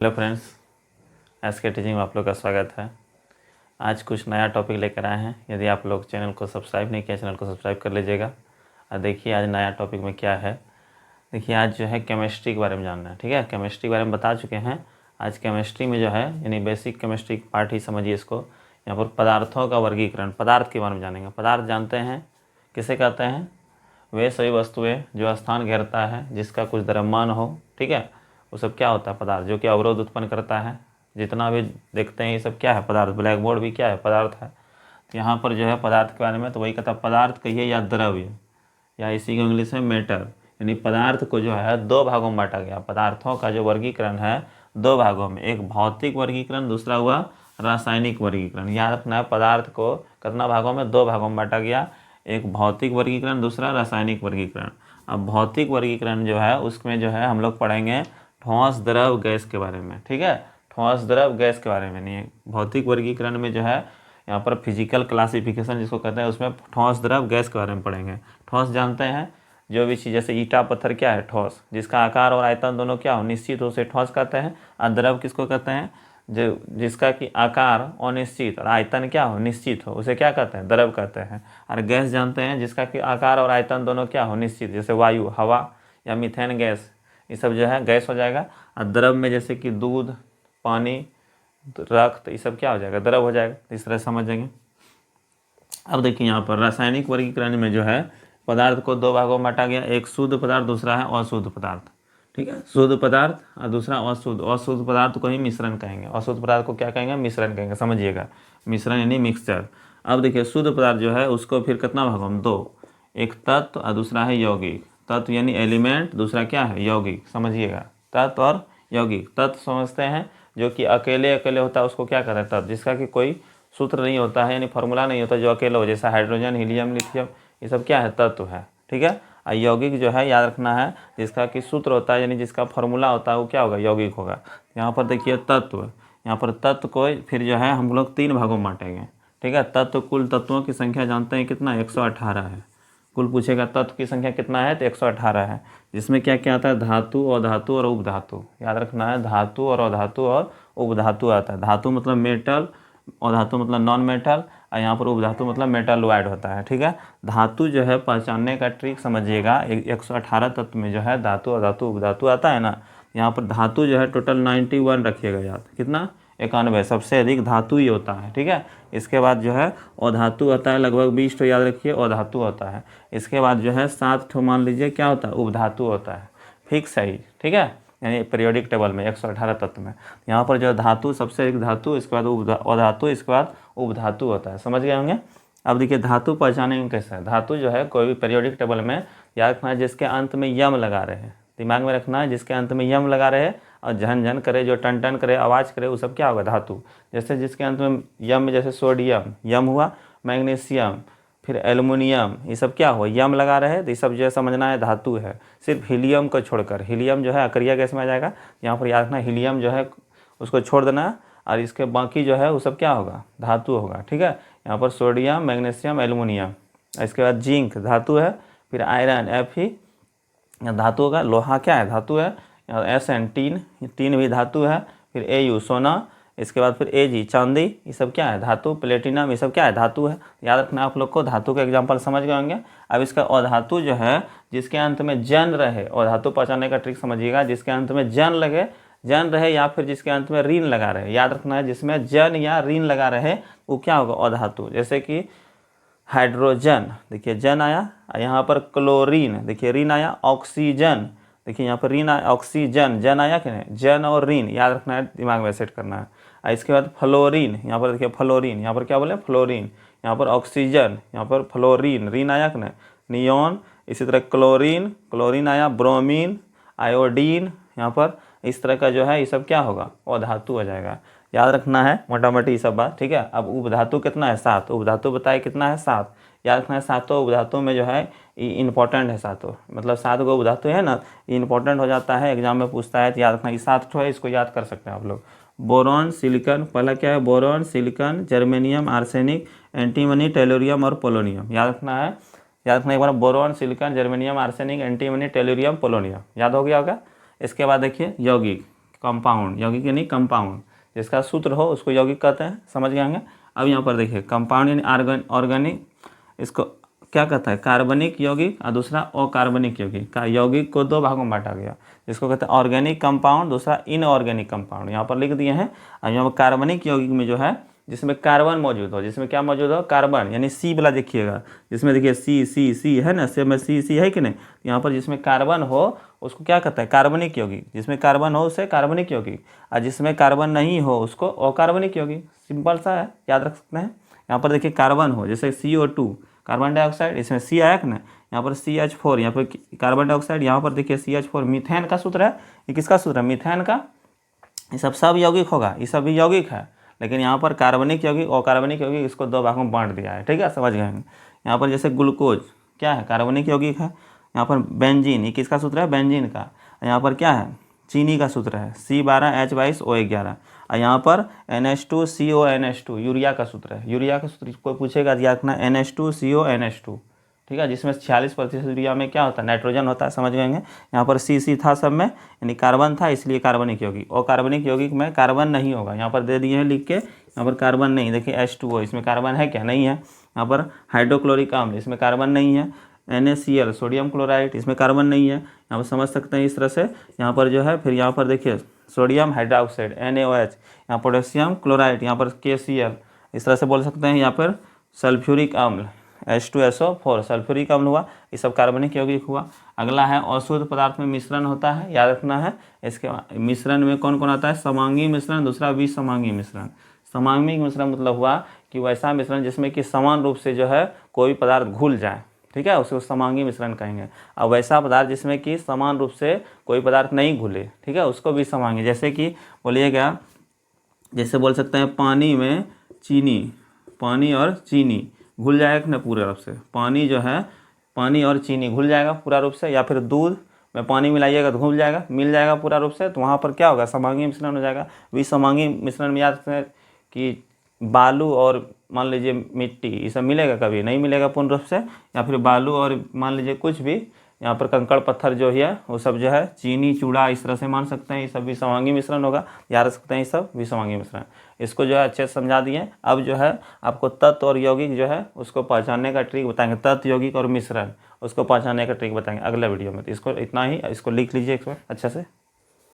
Hello friends, SK teaching में आप लोग का स्वागत है। आज कुछ नया टॉपिक लेकर आए हैं। यदि आप लोग चैनल को सब्सक्राइब नहीं किया, चैनल को सब्सक्राइब कर लीजिएगा। और देखिए आज नया टॉपिक में क्या है। देखिए आज जो है केमिस्ट्री के बारे में जानना है। ठीक है, केमिस्ट्री के बारे में बता चुके हैं। आज केमिस्ट्री में जो है यानी बेसिक केमिस्ट्री पार्ट ही समझिए इसको। यहाँ पर पदार्थों का वर्गीकरण, पदार्थ के बारे में जानेंगे। पदार्थ जानते हैं किसे कहते हैं? वे सभी वस्तुएं जो स्थान घेरता है, जिसका कुछ द्रव्यमान हो। ठीक है, वो सब क्या होता है? पदार्थ। जो कि अवरोध उत्पन्न करता है। जितना भी देखते हैं ये सब क्या है? पदार्थ। ब्लैक बोर्ड भी क्या है? पदार्थ है। तो यहाँ पर जो है पदार्थ के बारे में तो वही कहता है, पदार्थ कहिए या द्रव्य, या इसी को इंग्लिश में मैटर। यानी पदार्थ को जो है दो भागों में बांटा गया। पदार्थों का जो वर्गीकरण है दो भागों में, एक भौतिक वर्गीकरण, दूसरा हुआ रासायनिक वर्गीकरण। याद रखना है, पदार्थ को कितना भागों में? दो भागों में बांटा गया। एक भौतिक वर्गीकरण, दूसरा रासायनिक वर्गीकरण। अब भौतिक वर्गीकरण जो है उसमें जो है हम लोग पढ़ेंगे ठोस, द्रव, गैस के बारे में। ठीक है, ठोस, द्रव, गैस के बारे में नहीं। भौतिक वर्गीकरण में जो है यहाँ पर फिजिकल क्लासिफिकेशन जिसको कहते हैं, उसमें ठोस, द्रव, गैस के बारे में पढ़ेंगे। ठोस जानते हैं जो भी चीज़, जैसे ईटा पत्थर क्या है? ठोस। जिसका आकार और आयतन दोनों क्या हो? निश्चित हो, उसे ठोस कहते हैं। और द्रव किसको कहते हैं? जो जिसका कि आकार अनिश्चित और आयतन क्या हो? निश्चित हो, उसे क्या कहते हैं? द्रव कहते हैं। और गैस जानते हैं जिसका कि आकार और आयतन दोनों क्या हो? निश्चित। जैसे वायु, हवा या मीथेन गैस, ये सब जो है गैस हो जाएगा। और द्रव में जैसे कि दूध, पानी, रक्त, ये सब क्या हो जाएगा? द्रव हो जाएगा। इस तरह समझेंगे। अब देखिए यहाँ पर रासायनिक वर्गीकरण में जो है पदार्थ को दो भागों में बांटा गया। एक शुद्ध पदार्थ, दूसरा है अशुद्ध पदार्थ। ठीक है, शुद्ध पदार्थ और दूसरा अशुद्ध। अशुद्ध पदार्थ को ही मिश्रण कहेंगे। अशुद्ध पदार्थ को क्या कहेंगे? मिश्रण कहेंगे। समझिएगा, मिश्रण यानी मिक्सचर। अब देखिए शुद्ध पदार्थ जो है उसको फिर कितना भागों में? दो। एक तत्व और दूसरा है यौगिक। तत्व यानी एलिमेंट, दूसरा क्या है? यौगिक। समझिएगा, तत्व और यौगिक। तत्व समझते हैं जो कि अकेले अकेले होता है, उसको क्या कहते हैं? तत्व। जिसका कि कोई सूत्र नहीं होता है, यानी फार्मूला नहीं होता, जो अकेले हो, जैसा हाइड्रोजन, हीलियम, लिथियम, ये सब क्या है? तत्व है। ठीक है, और यौगिक जो है याद रखना है, जिसका कि सूत्र होता है, यानी जिसका फार्मूला होता है, वो क्या होगा? यौगिक होगा। यहाँ पर देखिए तत्व, यहाँ पर तत्व को फिर जो है हम लोग तीन भागों में बांटेंगे। ठीक है, तत्व, कुल तत्वों की संख्या जानते हैं कितना? 118 है। कुल पूछेगा तत्व की संख्या कितना है तो 118 है। जिसमें क्या क्या आता है? धातु, अधातु और उपधातु। याद रखना है, धातु और अधातु और उपधातु आता है। धातु मतलब मेटल, अधातु मतलब नॉन मेटल, और यहाँ पर उपधातु मतलब मेटलॉइड होता है। ठीक है, धातु जो है पहचानने का ट्रिक समझिएगा। 118 तत्व में जो है धातु, अधातु, उपधातु आता है ना। यहाँ पर धातु जो है टोटल 91 रखिएगा याद। कितना? 91। सबसे अधिक धातु ही होता है। ठीक है, इसके बाद जो है अधातु आता है, लगभग 20 तो याद रखिए अधातु होता है। इसके बाद जो है 7 ठो मान लीजिए क्या होता है? उपधातु होता है। फिक्स है। ठीक है, यानी पीरियोडिक टेबल में 118 तत्व में यहाँ पर जो धातु सबसे अधिक धातु, इसके बाद अधातु, इसके बाद उपधातु होता है। समझ गए होंगे। अब देखिए धातु पहचानेंगे कैसे है। धातु जो है कोई भी पीरियोडिक टेबल में याद रखना है जिसके अंत में यम लगा रहे हैं। दिमाग में रखना है, जिसके अंत में यम लगा रहे और झन झन करे, जो टन टन करे, आवाज़ करे, वो सब क्या होगा? धातु। जैसे जिसके अंत में यम में, जैसे सोडियम, यम हुआ, मैग्नीशियम, फिर एल्युमिनियम, ये सब क्या हुआ? यम लगा रहे हैं, तो ये सब जो है समझना है धातु है। सिर्फ हीलियम को छोड़कर, हीलियम जो है अकरिया गैस में आ जाएगा। यहाँ पर याद रखना हीलियम जो है उसको छोड़ देना, और इसके बाकी जो है वो सब क्या होगा? धातु होगा। ठीक है, यहाँ पर सोडियम, मैग्नीशियम, एल्युमिनियम, इसके बाद जिंक धातु है, फिर आयरन, Fe धातु होगा। लोहा क्या है? धातु है। Sn टीन, टीन भी धातु है। फिर Au सोना, इसके बाद फिर Ag चांदी, ये सब क्या है? धातु। प्लेटिनम, ये सब क्या है? धातु है। याद रखना आप लोग को, धातु के एग्जांपल समझ गए होंगे। अब इसका अधातु जो है जिसके अंत में जन रहे, अधातु पहचानने का ट्रिक समझिएगा। जिसके अंत में जन लगे, जन रहे, या फिर जिसके अंत में ऋण लगा रहे। याद रखना है, जिसमें जन या ऋण लगा रहे वो क्या होगा? अधातु। जैसे कि हाइड्रोजन, देखिए जन आया, यहाँ पर क्लोरीन, देखिए ऋण आया। ऑक्सीजन, देखिए यहाँ पर ऋण आया। ऑक्सीजन, जन आया कि नहीं? जन और ऋण याद रखना है, दिमाग में सेट करना है। इसके बाद फ्लोरीन, यहाँ पर देखिए फ्लोरीन, यहाँ पर क्या बोले? फ्लोरीन। यहाँ पर ऑक्सीजन, यहाँ पर फ्लोरीन, ऋण आया कि नहीं? नियॉन। इसी तरह क्लोरीन, क्लोरीन आया। ब्रोमीन, आयोडीन, यहाँ पर इस तरह का जो है ये सब क्या होगा? अधातु हो जाएगा। याद रखना है मोटा मोटी ये सब बात। ठीक है, अब उपधातु कितना है? 7। उपधातु बताए कितना है? 7। याद रखना है, सातों उपधातु में जो है ये इंपॉर्टेंट है। सातों मतलब 7 गो उपधातु है ना, ये इंपॉर्टेंट हो जाता है, एग्जाम में पूछता है। तो याद रखना ये 7 ठो है, इसको याद कर सकते हैं आप लोग। बोरॉन, सिलिकॉन, पहला क्या है? Boron, silicon, germanium, arsenic, antimony, tellurium और पोलोनियम। याद रखना है, याद रखना एक बार। Boron, silicon, germanium, arsenic, antimony, tellurium, polonium, याद हो गया होगा। इसके बाद देखिए यौगिक, कंपाउंड, यौगिक यानी कंपाउंड, जिसका सूत्र हो उसको यौगिक कहते हैं, समझ गए होंगे। अब यहाँ पर देखिए कंपाउंड यानी ऑर्गेनिक, इसको क्या कहता है, कार्बनिक यौगिक और दूसरा अकार्बनिक यौगिक। का यौगिक को दो भागों में बांटा गया, जिसको कहते हैं ऑर्गेनिक कंपाउंड, दूसरा इनऑर्गेनिक कंपाउंड, यहाँ पर लिख दिए हैं। और यहाँ पर कार्बनिक यौगिक में जो है जिसमें कार्बन मौजूद हो, जिसमें क्या मौजूद हो, कार्बन यानी सी वाला देखिएगा, जिसमें देखिए सी है ना, से में सी है कि नहीं, यहाँ पर जिसमें कार्बन हो उसको क्या कहता है, कार्बनिक यौगिक। जिसमें कार्बन हो उसे कार्बनिक यौगिक, और जिसमें कार्बन नहीं हो उसको अकार्बनिक यौगिक। सिंपल सा है, याद रख सकते हैं। यहाँ पर देखिए कार्बन हो, जैसे CO2 कार्बन डाइऑक्साइड, इसमें सी आया ना, यहाँ पर CH4, यहाँ पर कार्बन डाइऑक्साइड, यहाँ पर देखिए CH4 मीथेन का सूत्र है। ये किसका सूत्र है, मीथेन का। ये सब यौगिक होगा, ये सब भी यौगिक है, लेकिन यहाँ पर कार्बनिक यौगिक और कार्बनिक यौगिक इसको दो भागों में बांट दिया है, ठीक है, समझ गए। यहाँ पर जैसे ग्लूकोज क्या है, कार्बनिक यौगिक है। यहाँ पर बेंजीन, ये किसका सूत्र है, बेंजीन का। यहाँ पर क्या है, चीनी का सूत्र है C12H22O11। और यहाँ पर NH2CONH2 यूरिया का सूत्र है। यूरिया का सूत्र कोई पूछेगा याद रखना, NH2CONH2, ठीक है, जिसमें 46% यूरिया में क्या होता है, नाइट्रोजन होता है, समझ गए। यहाँ पर C था सब में, यानी कार्बन था, इसलिए कार्बनिक यौगिक। और कार्बनिक यौगिक में कार्बन नहीं होगा, यहाँ पर दे दिए हैं लिख के, यहाँ पर कार्बन नहीं, देखिए H2O, इसमें कार्बन है क्या, नहीं है। यहाँ पर हाइड्रोक्लोरिक अम्ल, इसमें कार्बन नहीं है। NaCl सोडियम क्लोराइड, इसमें कार्बन नहीं है। यहाँ पर समझ सकते हैं इस तरह से। यहाँ पर जो है फिर यहाँ पर देखिए सोडियम हाइड्रोक्साइड NaOH, यहाँ पोटेशियम क्लोराइड, यहाँ पर KCl, इस तरह से बोल सकते हैं। यहाँ पर सल्फ्यूरिक अम्ल H2SO4 सल्फ्यूरिक अम्ल हुआ, ये सब कार्बनिक यौगिक हुआ। अगला है अशुद्ध पदार्थ में मिश्रण होता है, याद रखना है। इसके मिश्रण में कौन कौन आता है, समांगी मिश्रण, दूसरा विसमांगी मिश्रण। समांगी मिश्रण मतलब हुआ कि वैसा मिश्रण जिसमें कि समान रूप से जो है कोई पदार्थ घुल जाए, ठीक है, उसको समांगी मिश्रण कहेंगे। और वैसा पदार्थ जिसमें कि समान रूप से कोई पदार्थ नहीं घुले, ठीक है, उसको विसमांगी। जैसे कि बोलिएगा, जैसे बोल सकते हैं पानी में चीनी, पानी और चीनी घुल जाएगा ना पूरे रूप से, पानी जो है, पानी और चीनी घुल जाएगा पूरा रूप से। या फिर दूध में पानी मिलाइएगा तो घुल जाएगा, मिल जाएगा पूरा रूप से, तो वहाँ पर क्या होगा, समांगी मिश्रण हो जाएगा। विसमांगी मिश्रण में याद रखें कि बालू और मान लीजिए मिट्टी, ये सब मिलेगा, कभी नहीं मिलेगा पूर्ण रूप से। या फिर बालू और मान लीजिए कुछ भी, यहाँ पर कंकड़ पत्थर जो है वो सब जो है, चीनी चूड़ा, इस तरह से मान सकते हैं, ये सब विसमांगी मिश्रण होगा, याद रख सकते हैं, ये सब विसमांगी मिश्रण। इसको जो है अच्छे से समझा दिए। अब जो है आपको तत्व और यौगिक जो है उसको पहचानने का ट्रिक बताएंगे, तत्व यौगिक और मिश्रण, उसको पहचानने का ट्रिक बताएंगे अगले वीडियो में। तो इसको इतना ही, इसको लिख लीजिए एक बार अच्छे से।